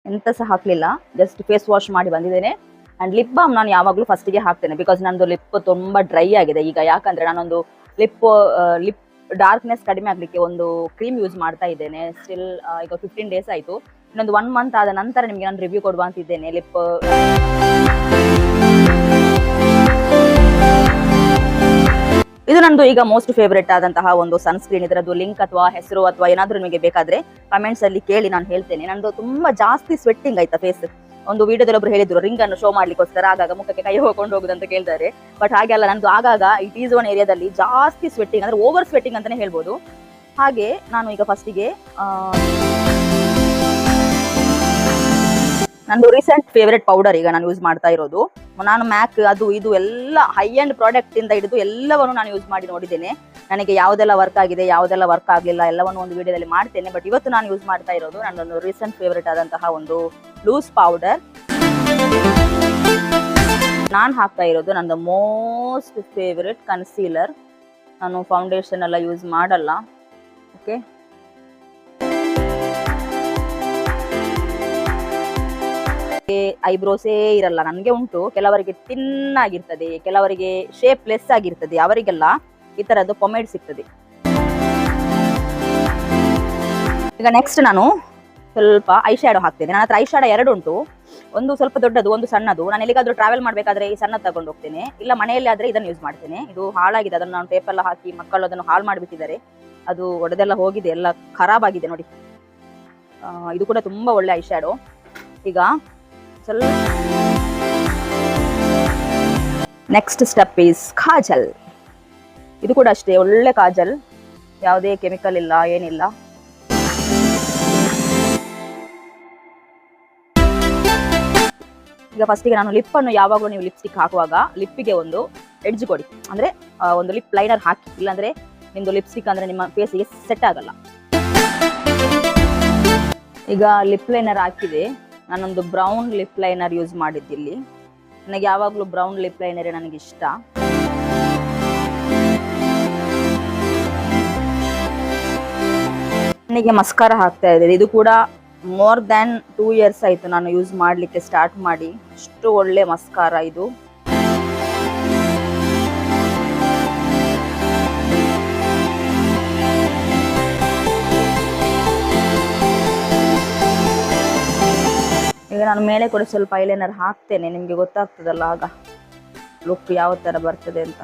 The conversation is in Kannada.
ಎಂತ ಸಹ ಹಾಕ್ಲಿಲ್ಲ, ಜಸ್ಟ್ ಫೇಸ್ ವಾಶ್ ಮಾಡಿ ಬಂದಿದ್ದೇನೆ. ಅಂಡ್ ಲಿಪ್ ಬಾಮ್ ನಾನು ಯಾವಾಗಲೂ ಫಸ್ಟಿಗೆ ಹಾಕ್ತೇನೆ, ಬಿಕಾಸ್ ನಂದು ಲಿಪ್ ತುಂಬಾ ಡ್ರೈ ಆಗಿದೆ ಈಗ. ಯಾಕಂದ್ರೆ ನಾನೊಂದು ಲಿಪ್ ಡಾರ್ಕ್ನೆಸ್ ಕಡಿಮೆ ಆಗ್ಲಿಕ್ಕೆ ಒಂದು ಕ್ರೀಮ್ ಯೂಸ್ ಮಾಡ್ತಾ ಇದ್ದೇನೆ. ಸ್ಟಿಲ್ ಈಗ 15 ಡೇಸ್ ಆಯ್ತು. ಇನ್ನೊಂದು 1 ಮಂತ್ ಆದ ನಂತರ ನಿಮಗೆ ನಾನು ರಿವ್ಯೂ ಕೊಡುವ ಅಂತಿದ್ದೇನೆ. ಇದು ನಂದು ಈಗ ಮೋಸ್ಟ್ ಫೇವರೇಟ್ ಆದಂತಹ ಒಂದು ಸನ್ಸ್ಕ್ರೀನ್. ಇದರದ್ದು ಲಿಂಕ್ ಅಥವಾ ಹೆಸರು ಅಥವಾ ಏನಾದ್ರೂ ನಿಮಗೆ ಬೇಕಾದ್ರೆ ಕಮೆಂಟ್ಸ್ ಅಲ್ಲಿ ಕೇಳಿ, ನಾನು ಹೇಳ್ತೇನೆ. ನಂದು ತುಂಬಾ ಜಾಸ್ತಿ ಸ್ವೆಟ್ಟಿಂಗ್ ಆಯ್ತಾ ಫೇಸ್. ಒಂದು ವಿಡಿಯೋದಲ್ಲಿ ಒಬ್ರು ಹೇಳಿದ್ರು ರಿಂಗ್ ಅನ್ನು ಶೋ ಮಾಡ್ಲಿಕ್ಕೋಸ್ಕರ ಆಗಾಗ ಮುಖಕ್ಕೆ ಕೈ ಹೋಗ್ಕೊಂಡು ಹೋಗುದಂತ ಕೇಳ್ತಾರೆ. ಬಟ್ ಹಾಗೆ ಅಲ್ಲ, ನಂದು ಆಗಾಗ ಈ T zone ಏರಿಯಾದಲ್ಲಿ ಜಾಸ್ತಿ ಸ್ವೆಟ್ಟಿಂಗ್, ಅಂದ್ರೆ ಓವರ್ ಸ್ವೆಟ್ಟಿಂಗ್ ಅಂತಾನೆ ಹೇಳ್ಬೋದು. ಹಾಗೆ ನಾನು ಈಗ ಫಸ್ಟಿಗೆ ನಂದು ರೀಸೆಂಟ್ ಫೇವರೇಟ್ ಪೌಡರ್ ಈಗ ನಾನು ಯೂಸ್ ಮಾಡ್ತಾ ಇರೋದು. ನಾನು ಮ್ಯಾಕ್ ಅದು ಇದು ಎಲ್ಲ ಹೈ ಎಂಡ್ ಪ್ರಾಡಕ್ಟ್ ಇಂದ ಹಿಡಿದು ಎಲ್ಲವನ್ನು ನಾನು ಯೂಸ್ ಮಾಡಿ ನೋಡಿದ್ದೇನೆ. ನನಗೆ ಯಾವುದೆಲ್ಲ ವರ್ಕ್ ಆಗಿದೆ, ಯಾವುದೆಲ್ಲ ವರ್ಕ್ ಆಗಲಿಲ್ಲ ಎಲ್ಲವನ್ನು ಒಂದು ವಿಡಿಯೋದಲ್ಲಿ ಮಾಡ್ತೇನೆ. ಬಟ್ ಇವತ್ತು ನಾನು ಯೂಸ್ ಮಾಡ್ತಾ ಇರೋದು ನನ್ನೊಂದು ರೀಸೆಂಟ್ ಫೇವರೇಟ್ ಆದಂತಹ ಒಂದು ಲೂಸ್ ಪೌಡರ್. ನಾನು ಹಾಕ್ತಾ ಇರೋದು ನಂದು ಮೋಸ್ಟ್ ಫೇವರೇಟ್ ಕನ್ಸೀಲರ್. ನಾನು ಫೌಂಡೇಶನ್ ಎಲ್ಲ ಯೂಸ್ ಮಾಡಲ್ಲ. ಓಕೆ, ಐಬ್ರೋಸೇ ಇರಲ್ಲ, ನನಗೆ ಉಂಟು. ಕೆಲವರಿಗೆ ತಿನ್ ಆಗಿರ್ತದೆ, ಕೆಲವರಿಗೆ ಶೇಪ್ಲೆಸ್ ಆಗಿರ್ತದೆ, ಅವರಿಗೆಲ್ಲ ಈ ತರದ್ದು ಪೊಮೇಡ್ ಸಿಗ್ತದೆ. ಈಗ ನೆಕ್ಸ್ಟ್ ನಾನು ಸ್ವಲ್ಪ ಐ ಶ್ಯಾಡೋ ಹಾಕ್ತೇನೆ. ನನ್ನ ಹತ್ರ ಐ ಶ್ಯಾಡೋ 2 ಉಂಟು, ಒಂದು ಸ್ವಲ್ಪ ದೊಡ್ಡದು, ಒಂದು ಸಣ್ಣದು. ನಾನು ಎಲ್ಲಿಗಾದ್ರೂ ಟ್ರಾವೆಲ್ ಮಾಡಬೇಕಾದ್ರೆ ಈ ಸಣ್ಣದು ತಗೊಂಡು ಹೋಗ್ತೇನೆ, ಇಲ್ಲ ಮನೆಯಲ್ಲಿ ಆದ್ರೆ ಇದನ್ನು ಯೂಸ್ ಮಾಡ್ತೇನೆ. ಇದು ಹಾಳಾಗಿದೆ, ಅದನ್ನು ನಾನು ಟೇಪ್ ಎಲ್ಲ ಹಾಕಿ ಮಕ್ಕಳು ಅದನ್ನು ಹಾಳು ಮಾಡಿಬಿಟ್ಟಿದ್ದಾರೆ. ಅದು ಒಡೆದೆಲ್ಲ ಹೋಗಿದೆ, ಎಲ್ಲ ಖರಾಬ್ ಆಗಿದೆ ನೋಡಿ. ಇದು ಕೂಡ ತುಂಬಾ ಒಳ್ಳೆ ಐ ಶ್ಯಾಡೋ. ಈಗ ನೆಕ್ಸ್ಟ್ ಸ್ಟೆಪ್ ಈಸ್ ಕಾಜಲ್. ಇದು ಕೂಡ ಅಷ್ಟೇ ಒಳ್ಳೆ ಕಾಜಲ್, ಯಾವುದೇ ಕೆಮಿಕಲ್ ಇಲ್ಲ, ಏನಿಲ್ಲ. ಈಗ ಫಸ್ಟಿಗೆ ನಾನು ಲಿಪ್ ಅನ್ನು ಯಾವಾಗಲೂ ನೀವು ಲಿಪ್ಸ್ಟಿಕ್ ಹಾಕುವಾಗ ಲಿಪ್ಪಿಗೆ ಒಂದು ಎಡ್ಜ್ ಕೊಡಿ, ಅಂದ್ರೆ ಒಂದು ಲಿಪ್ ಲೈನರ್ ಹಾಕಿ. ಇಲ್ಲಾಂದ್ರೆ ನಿಮ್ದು ಲಿಪ್ಸ್ಟಿಕ್ ಅಂದ್ರೆ ನಿಮ್ಮ ಫೇಸಿಗೆ ಸೆಟ್ ಆಗಲ್ಲ. ಈಗ ಲಿಪ್ ಲೈನರ್ ಹಾಕಿದೆ. ನಾನೊಂದು ಬ್ರೌನ್ ಲಿಪ್ ಲೈನರ್ ಯೂಸ್ ಮಾಡಿದ್ದಿಲ್ಲಿ. ನನಗೆ ಯಾವಾಗಲೂ ಬ್ರೌನ್ ಲಿಪ್ ಲೈನರೇ ನನಗೆ ಇಷ್ಟ. ನನಗೆ ಮಸ್ಕಾರ ಹಾಕ್ತಾ ಇದೆ. ಇದು ಕೂಡ ಮೋರ್ ದ್ಯಾನ್ 2 years ಆಯ್ತು ನಾನು ಯೂಸ್ ಮಾಡಲಿಕ್ಕೆ ಸ್ಟಾರ್ಟ್ ಮಾಡಿ. ಅಷ್ಟು ಒಳ್ಳೆ ಮಸ್ಕಾರ ಇದು. ಈಗ ನಾನು ಮೇಲೆ ಕೂಡ ಸ್ವಲ್ಪ ಐಲೈನರ್ ಹಾಕ್ತೇನೆ, ನಿಮಗೆ ಗೊತ್ತಾಗ್ತದಲ್ಲ ಆಗ ಲುಕ್ ಯಾವ ತರ ಬರ್ತದೆ ಅಂತ.